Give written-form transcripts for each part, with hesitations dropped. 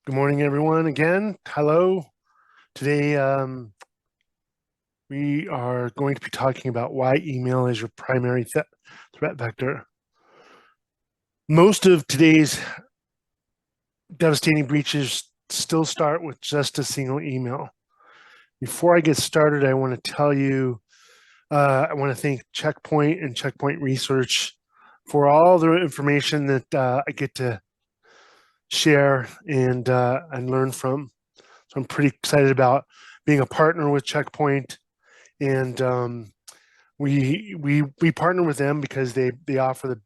Good morning, everyone. Again, hello. Today, we are going to be talking about why email is your primary threat vector. Most of today's devastating breaches still start with just a single email. Before I get started, I want to tell you, I want to thank Checkpoint and Checkpoint Research for all the information that I get to share and learn from. So I'm pretty excited about being a partner with Checkpoint, and we partner with them because they offer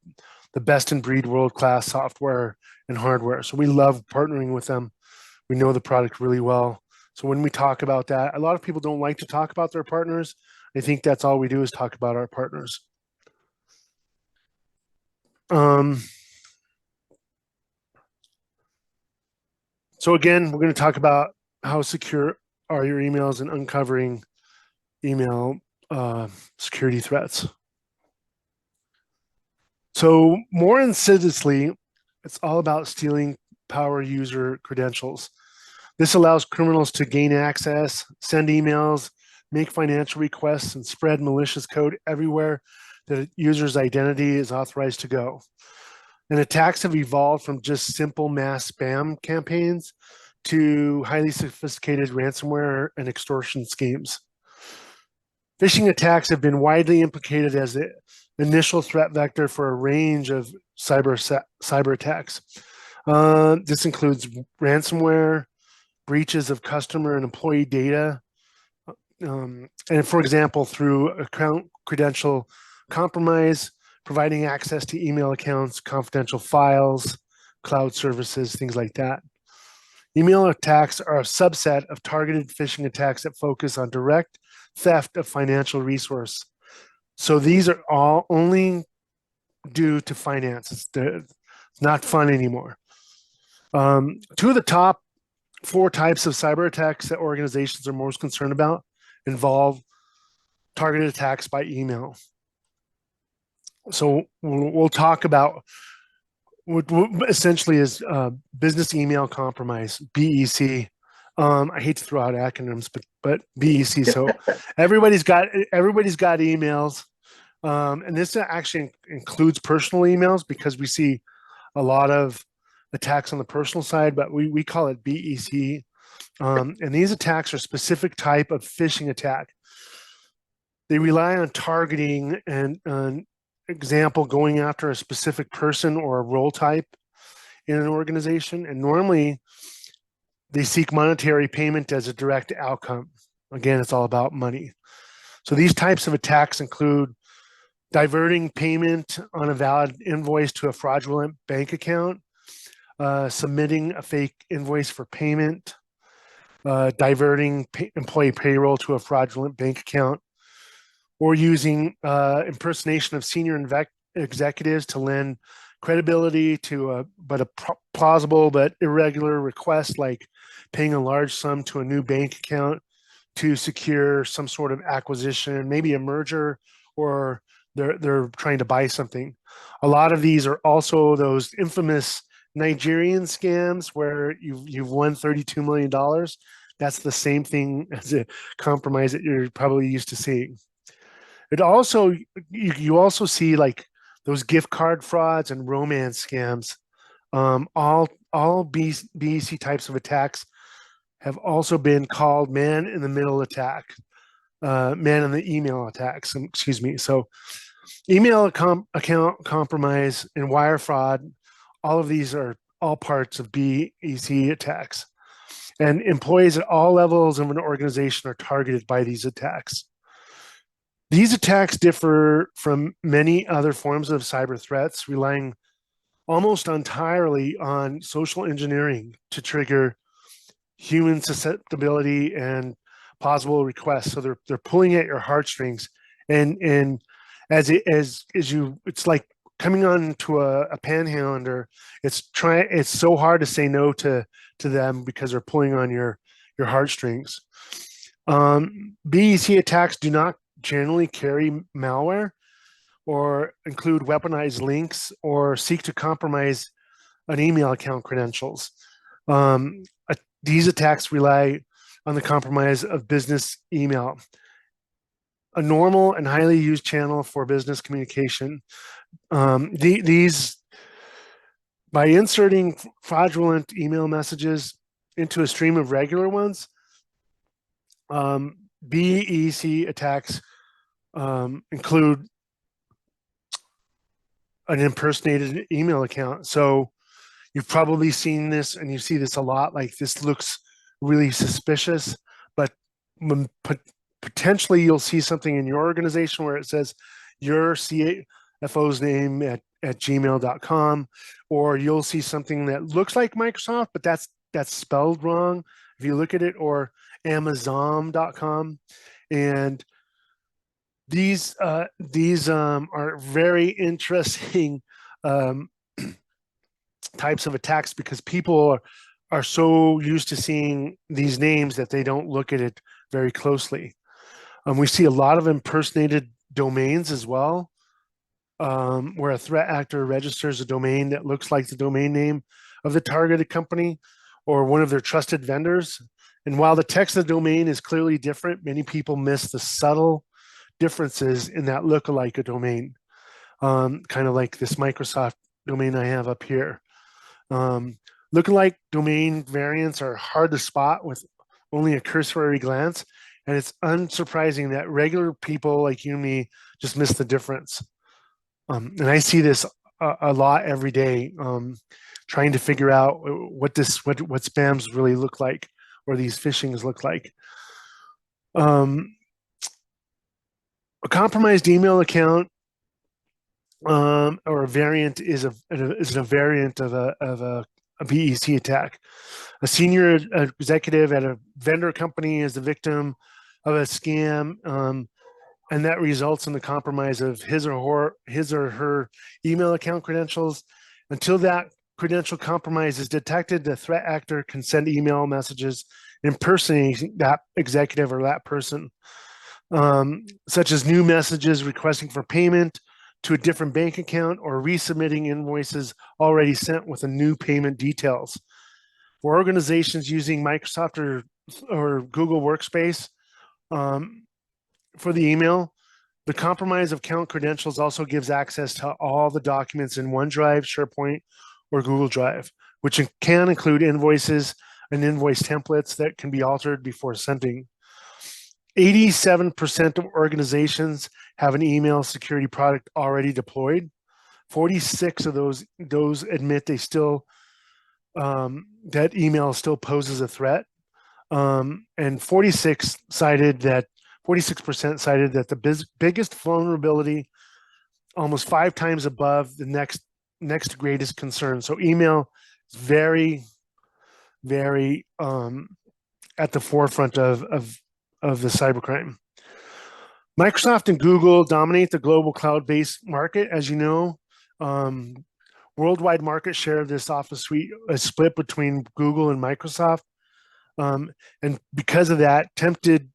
the best in breed world class software and hardware. So we love partnering with them. We know the product really well. So when we talk about that, a lot of people don't like to talk about their partners. I think that's all we do is talk about our partners. So again, we're going to talk about how secure are your emails and uncovering email security threats. So more insidiously, it's all about stealing power user credentials. This allows criminals to gain access, send emails, make financial requests, and spread malicious code everywhere that a user's identity is authorized to go. And attacks have evolved from just simple mass spam campaigns to highly sophisticated ransomware and extortion schemes. Phishing attacks have been widely implicated as the initial threat vector for a range of cyber attacks. This includes ransomware, breaches of customer and employee data, and for example, through account credential compromise, providing access to email accounts, confidential files, cloud services, things like that. Email attacks are a subset of targeted phishing attacks that focus on direct theft of financial resource. So these are all only due to finance. It's not fun anymore. Two of the top 4 types of cyber attacks that organizations are most concerned about involve targeted attacks by email. So we'll talk about what essentially is business email compromise, BEC. I hate to throw out acronyms, but BEC. So everybody's got emails, and this actually includes personal emails because we see a lot of attacks on the personal side, but we call it BEC. And these attacks are a specific type of phishing attack. They rely on targeting and example, going after a specific person or a role type in an organization. And normally they seek monetary payment as a direct outcome. Again, it's all about money. So these types of attacks include diverting payment on a valid invoice to a fraudulent bank account, submitting a fake invoice for payment, diverting employee payroll to a fraudulent bank account, or using impersonation of senior executives to lend credibility to a plausible but irregular request, like paying a large sum to a new bank account to secure some sort of acquisition, maybe a merger, or they're trying to buy something. A lot of these are also those infamous Nigerian scams where you've won $32 million. That's the same thing as a compromise that you're probably used to seeing. It also, you also see like those gift card frauds and romance scams. All BEC types of attacks have also been called man in the middle attack, man in the email attacks, excuse me. So email account compromise and wire fraud, all of these are all parts of BEC attacks. And employees at all levels of an organization are targeted by these attacks. These attacks differ from many other forms of cyber threats, relying almost entirely on social engineering to trigger human susceptibility and plausible requests. So they're pulling at your heartstrings, and it's like coming on to a panhandler. It's so hard to say no to them because they're pulling on your heartstrings. BEC attacks do not generally carry malware or include weaponized links or seek to compromise an email account credentials. Um, these attacks rely on the compromise of business email, a normal and highly used channel for business communication. These by inserting fraudulent email messages into a stream of regular ones, BEC attacks include an impersonated email account. So you've probably seen this, and you see this a lot. Like, this looks really suspicious, but potentially you'll see something in your organization where it says your CFO's name at gmail.com, or you'll see something that looks like Microsoft, but that's spelled wrong if you look at it, or Amazon.com. And these are very interesting types of attacks, because people are so used to seeing these names that they don't look at it very closely. We see a lot of impersonated domains as well, where a threat actor registers a domain that looks like the domain name of the targeted company or one of their trusted vendors. And while the text of the domain is clearly different, many people miss the subtle differences in that look-alike a domain, kind of like this Microsoft domain I have up here. Lookalike domain variants are hard to spot with only a cursory glance, and it's unsurprising that regular people like you and me just miss the difference. And I see this a lot every day, trying to figure out what spams really look like, or these phishings look like. A compromised email account or a variant is a variant of a BEC attack. A senior executive at a vendor company is the victim of a scam, and that results in the compromise of his or her email account credentials. Until that credential compromise is detected, the threat actor can send email messages impersonating that executive or that person, such as new messages requesting for payment to a different bank account, or resubmitting invoices already sent with a new payment details. For organizations using Microsoft or Google Workspace for the email, the compromise of account credentials also gives access to all the documents in OneDrive, SharePoint, or Google Drive, which can include invoices and invoice templates that can be altered before sending. 87% of organizations have an email security product already deployed. 46 of those admit they still that email still poses a threat, and 46% cited that the biggest vulnerability, almost 5 times above the next greatest concern. So email is very, very at the forefront of the cybercrime. Microsoft and Google dominate the global cloud-based market, as you know. Worldwide market share of this Office suite is split between Google and Microsoft, and because of that, the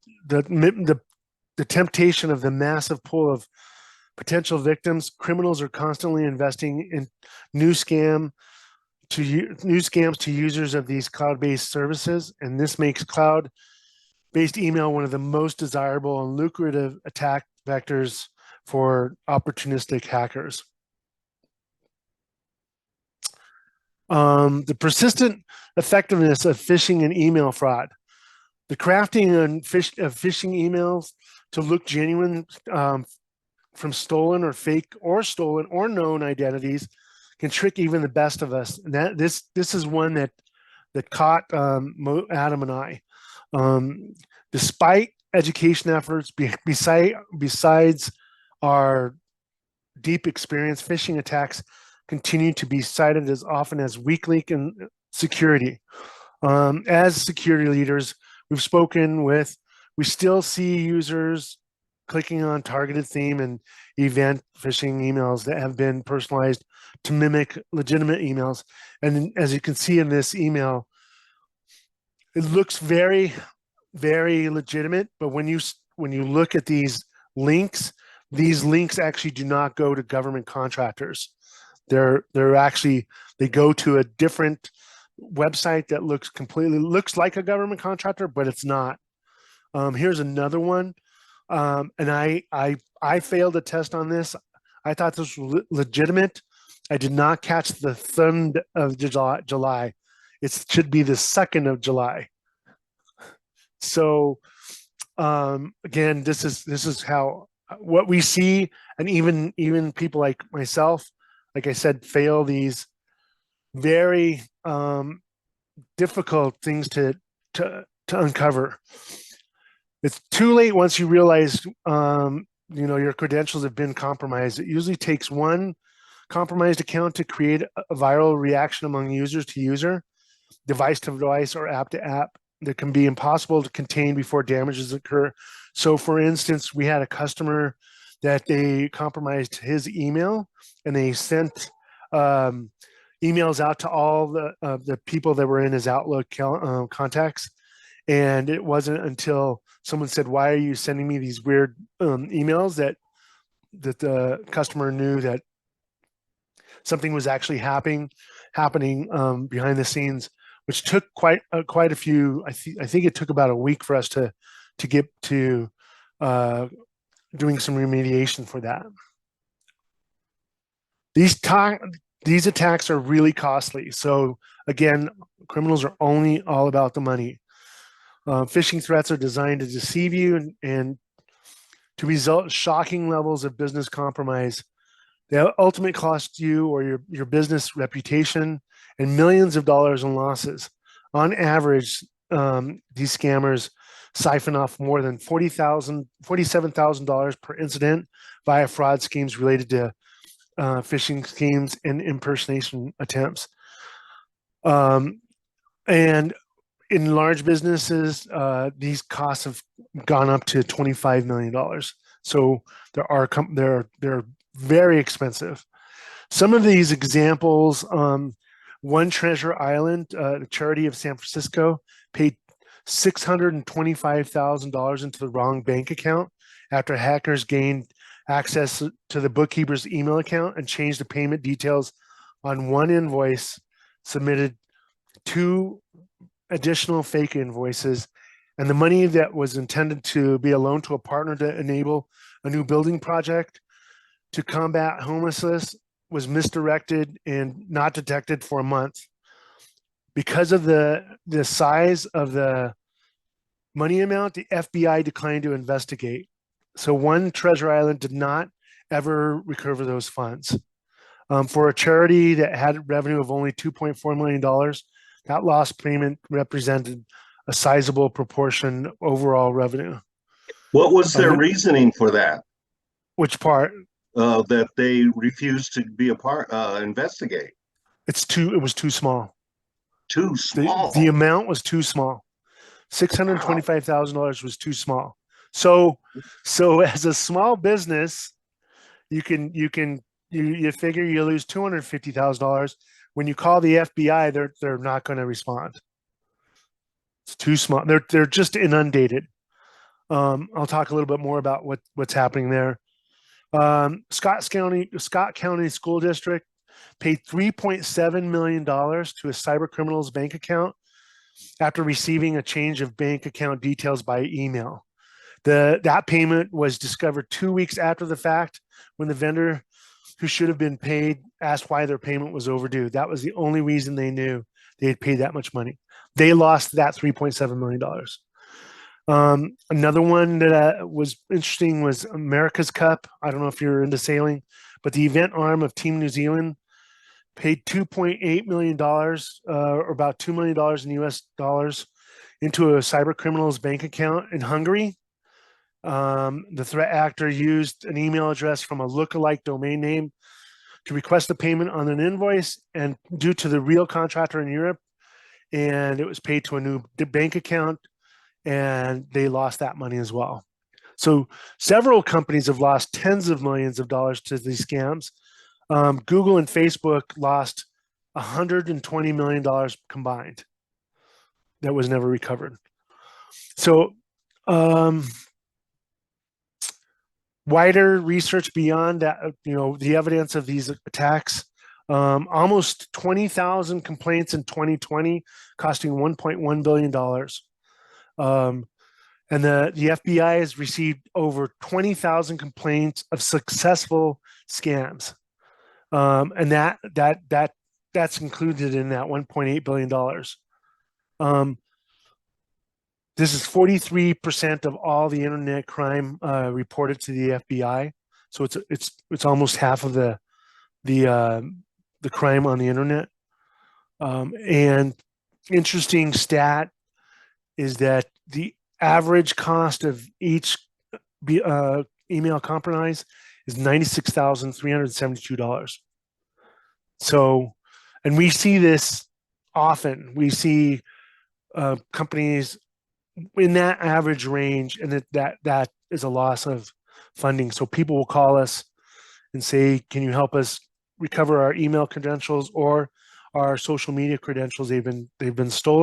temptation of the massive pool of potential victims, criminals are constantly investing in new scams to users of these cloud-based services, and this makes cloud-based email one of the most desirable and lucrative attack vectors for opportunistic hackers. The persistent effectiveness of phishing and email fraud. The crafting of phishing emails to look genuine from stolen or known identities can trick even the best of us. And this is one that caught Adam and I. Despite education efforts, besides our deep experience, phishing attacks continue to be cited as often as weak link in security. As security leaders, we still see users clicking on targeted theme and event phishing emails that have been personalized to mimic legitimate emails. And as you can see in this email, it looks very, very legitimate, but when you look at these links actually do not go to government contractors. They go to a different website that looks like a government contractor, but it's not. Here's another one. And I failed a test on this. I thought this was legitimate. I did not catch the 3rd of July. It should be the 2nd of July. So again, this is how what we see, and even people like myself, like I said, fail these very difficult things to uncover. It's too late once you realize your credentials have been compromised. It usually takes one compromised account to create a viral reaction among users to user, device to device, or app to app that can be impossible to contain before damages occur. So for instance, we had a customer that they compromised his email, and they sent emails out to all the people that were in his Outlook contacts. And it wasn't until someone said, "Why are you sending me these weird emails?" that the customer knew that something was actually happening behind the scenes, which took quite a few. I think it took about a week for us to get to doing some remediation for that. These attacks are really costly. So again, criminals are only all about the money. Phishing threats are designed to deceive you and to result in shocking levels of business compromise. They ultimately cost you or your business reputation and millions of dollars in losses. On average, these scammers siphon off more than $47,000 per incident via fraud schemes related to phishing schemes and impersonation attempts. And in large businesses, these costs have gone up to $25 million. So they're very expensive. Some of these examples, One Treasure Island, the charity of San Francisco, paid $625,000 into the wrong bank account after hackers gained access to the bookkeeper's email account and changed the payment details on one invoice, submitted 2 additional fake invoices, and the money that was intended to be a loan to a partner to enable a new building project to combat homelessness was misdirected and not detected for a month. Because of the size of the money amount, the FBI declined to investigate. So One Treasure Island did not ever recover those funds. For a charity that had revenue of only $2.4 million, that lost payment represented a sizable proportion overall revenue. What was their reasoning for that? Which part? That they refused to be a part, investigate. It was too small. Too small. The amount was too small. $625,000 was too small. So as a small business, you figure you lose $250,000. When you call the FBI, they're not going to respond. It's too small. They're just inundated. I'll talk a little bit more about what's happening there. Scott County School District paid $3.7 million to a cyber criminal's bank account after receiving a change of bank account details by email. That payment was discovered 2 weeks after the fact when the vendor who should have been paid asked why their payment was overdue. That was the only reason they knew they had paid that much money. They lost that $3.7 million. Another one that was interesting was America's Cup. I don't know if you're into sailing, but the event arm of Team New Zealand paid $2.8 million, or about $2 million in US dollars, into a cyber criminal's bank account in Hungary. The threat actor used an email address from a lookalike domain name to request a payment on an invoice, and due to the real contractor in Europe, and it was paid to a new bank account, and they lost that money as well. So several companies have lost tens of millions of dollars to these scams. Google and Facebook lost $120 million combined. That was never recovered. So wider research beyond that, the evidence of these attacks Almost 20,000 complaints in 2020, costing $1.1 billion. And the FBI has received over 20,000 complaints of successful scams. And that's included in that $1.8 billion. This is 43% of all the internet crime reported to the FBI. So it's almost half of the crime on the internet. And interesting stat is that the average cost of each email compromise is $96,372. So, and we see this often. We see companies in that average range, and that is a loss of funding. So people will call us and say, "Can you help us recover our email credentials or our social media credentials? They've been stolen."